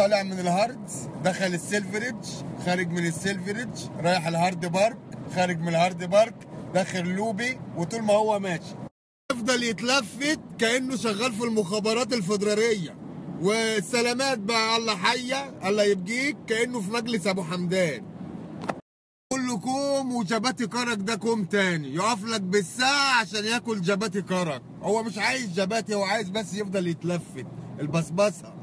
طالع من الهاردز، دخل السيلفريدج، خارج من السيلفريدج، رايح الهارد بارك، خارج من الهارد بارك، داخل لوبي، وطول ما هو ماشي يفضل يتلفت كأنه شغال في المخابرات الفدرالية. والسلامات بقى، الله حية الله يبجيك، كأنه في مجلس أبو حمدان. كله كوم وجباتي كرك، ده كوم تاني يقف لك بالساعة عشان ياكل جباتي كرك. هو مش عايز جباتي، هو عايز بس يفضل يتلفت البصبصة.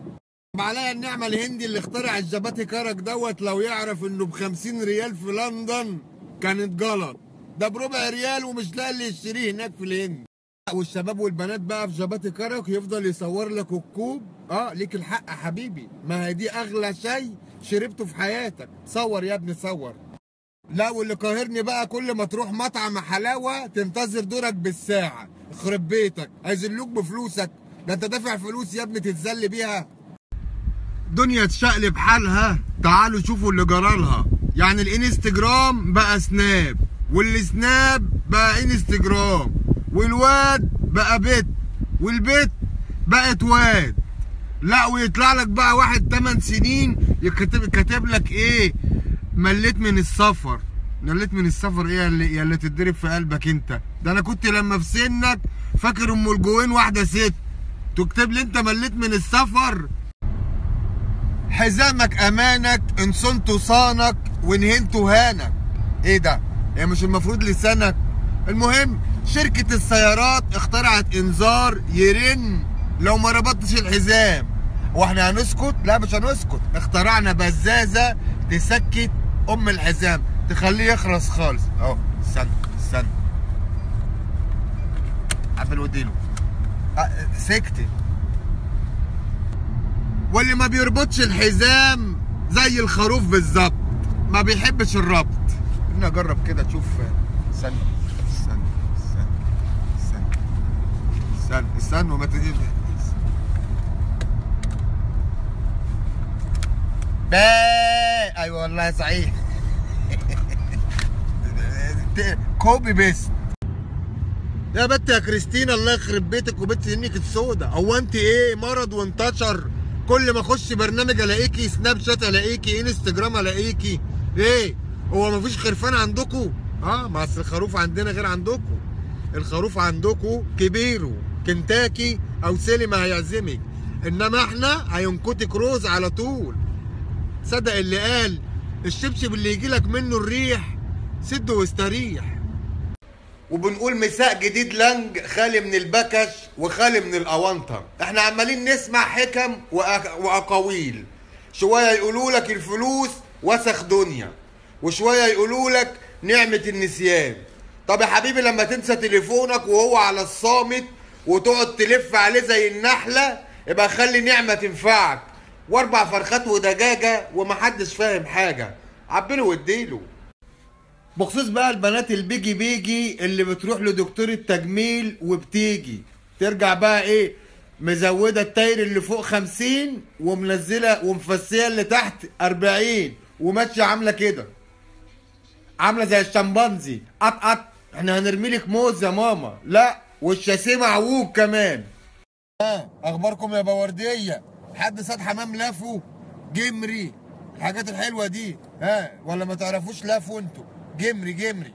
طب عليا النعمة الهندي اللي اخترع الجباتي كرك دوت لو يعرف انه ب50 ريال في لندن كانت غلط. ده بربع ريال ومش لاقي اللي يشتريه هناك في الهند. والشباب والبنات بقى في جباتي كرك يفضل يصور لك الكوب. ليك الحق يا حبيبي، ما هي دي اغلى شيء شربته في حياتك. صور يا ابني صور. لا واللي قاهرني بقى كل ما تروح مطعم حلاوه تنتظر دورك بالساعه. يخرب بيتك، هيذلوك بفلوسك. ده انت دافع فلوس يا ابني تتذل بيها. دنيا تشقلب حالها. تعالوا شوفوا اللي جرالها. يعني الانستجرام بقى سناب، والسناب بقى انستجرام، والواد بقى بيت، والبيت بقت واد. لا ويطلع لك بقى واحد 8 سنين كاتب لك ايه؟ مليت من السفر. مليت من السفر ايه اللي تتضرب في قلبك انت؟ ده انا كنت لما في سنك فاكر ام الجوين واحده ست تكتب لي انت مليت من السفر. حزامك امانك، ان صنت صانك وان هنت هانك. ايه ده؟ يعني مش المفروض لسانك؟ المهم شركه السيارات اخترعت انذار يرن لو ما ربطتش الحزام. واحنا هنسكت؟ لا مش هنسكت. اخترعنا بزازه تسكت ام الحزام، تخليه يخرس خالص. اهو استنى قبل وديله سكتت. واللي ما بيربطش الحزام زي الخروف بالظبط، ما بيحبش الربط. خلينا اجرب كده تشوف. استنى وما تجيش. ايوه والله صحيح. كوبي بيست. يا بنت يا كريستينا الله يخرب بيتك وبنت سنيك السودا. هو انت ايه مرض وانتشر؟ كل ما اخش برنامج الاقيكي، سناب شات الاقيكي، انستجرام الاقيكي. ايه هو مفيش خرفان عندكم؟ ما اصل الخروف عندنا غير عندكم. الخروف عندكم كبيرو كنتاكي او سينما هيعزمك، انما احنا هينكتك روز على طول. صدق اللي قال الشبشب اللي يجيلك منه الريح سد واستريح. وبنقول مساء جديد لنج، خالي من البكش وخالي من الاونطه. احنا عمالين نسمع حكم واقاويل. شويه يقولوا لك الفلوس وسخ دنيا، وشويه يقولوا لك نعمه النسيان. طب يا حبيبي لما تنسى تليفونك وهو على الصامت وتقعد تلف عليه زي النحله، يبقى خلي نعمه تنفعك. واربع فرخات ودجاجه ومحدش فاهم حاجه، عبله واديله. بخصوص بقى البنات البيجي اللي بتروح لدكتور التجميل وبتيجي ترجع بقى ايه؟ مزوده التاير اللي فوق 50 ومنزله ومفسيه اللي تحت 40 وماشيه عامله كده، عامله زي الشمبانزي. قط احنا هنرمي لك موز يا ماما. لا والشاسيه معوج كمان. اخباركم يا بورديه؟ حد صاد حمام لافو جمري الحاجات الحلوه دي؟ ولا ما تعرفوش لافو انتوا؟ جمري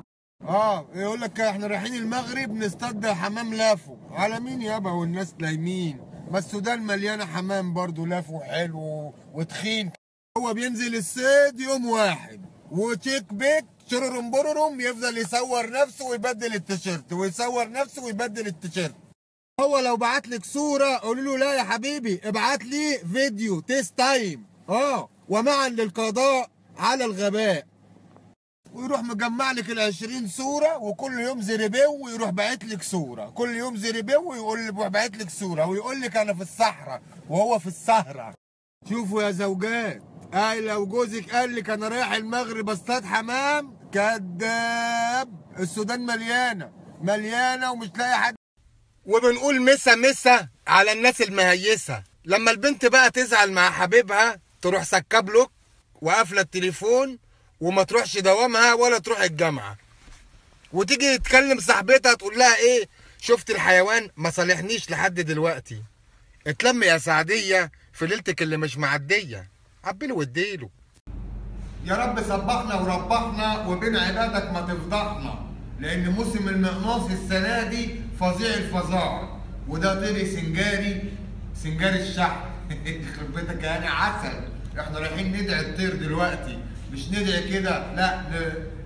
يقول لك احنا رايحين المغرب نصطاد حمام لافو. على مين يابا والناس لايمين؟ ما السودان مليانه حمام برضو لافو حلو وتخين. هو بينزل الصيد يوم واحد وتشيك بيك شررم بررم، يفضل يصور نفسه ويبدل التيشيرت ويصور نفسه ويبدل التيشيرت. هو لو بعت لك صوره قولوا له لا يا حبيبي ابعت لي فيديو تيست تايم. ومعا للقضاء على الغباء. ويروح مجمع لك ال20 صوره وكل يوم زربيو ويروح باعت لك صوره، كل يوم زربيو ويقول باعت لك صوره ويقول لك انا في الصحراء وهو في السهره. شوفوا يا زوجات، لو جوزك قال لك انا رايح المغرب اصطاد حمام، كذاب. السودان مليانه ومش لاقي حد. وبنقول مسا على الناس المهيسه. لما البنت بقى تزعل مع حبيبها تروح سكه بلوك وقافله التليفون وما تروحش دوامها ولا تروح الجامعه، وتيجي تكلم صاحبتها تقول لها ايه؟ شفت الحيوان ما صالحنيش لحد دلوقتي. اتلم يا سعديه في ليلتك اللي مش معديه. عبيله واديله. يا رب سبحنا وربحنا وبين عبادك ما تفضحنا، لان موسم المقناص السنه دي فظيع الفظاع، وده طير سنجاري الشحن. يخرب بيتك يا هاني عسل. احنا رايحين ندعي الطير دلوقتي، مش ندعي كده، لا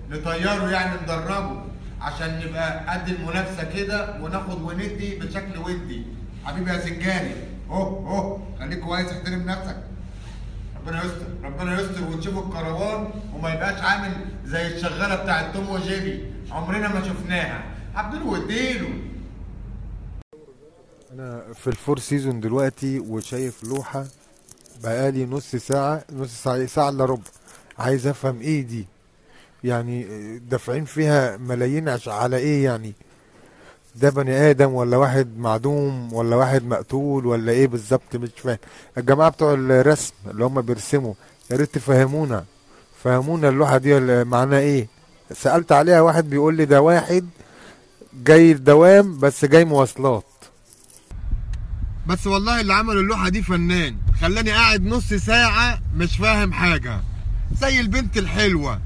نطيره يعني ندربه عشان نبقى قد المنافسه كده وناخد وندي بشكل ودي. حبيبي يا سنجاري، اهو خليك كويس، احترم نفسك. ربنا يستر ونشوف الكروان وما يبقاش عامل زي الشغاله بتاعت توم وجيري، عمرنا ما شفناها. عبدله واديله. انا في الفور سيزون دلوقتي وشايف لوحه بقالي ساعه الا ربع، عايز افهم ايه دي، يعني دافعين فيها ملايين على ايه يعني؟ ده بني ادم ولا واحد معدوم ولا واحد مقتول ولا ايه بالظبط؟ مش فاهم. الجماعه بتوع الرسم اللي هم بيرسموا، يا ريت فهمونا اللوحه دي معناها ايه. سالت عليها، واحد بيقول لي ده واحد جاي الدوام بس جاي مواصلات. بس والله اللي عمل اللوحه دي فنان، خلاني قاعد نص ساعه مش فاهم حاجه، زي البنت الحلوه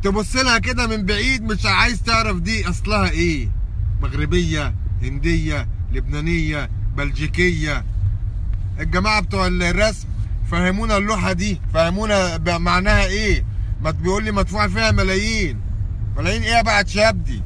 تبص لها كده من بعيد مش عايز تعرف دي اصلها ايه، مغربيه، هنديه، لبنانيه، بلجيكيه. الجماعه بتوع الرسم فهمونا اللوحه دي، فهمونا معناها ايه. ما بيقول لي مدفوع فيها ملايين ايه يا بعد شابدي.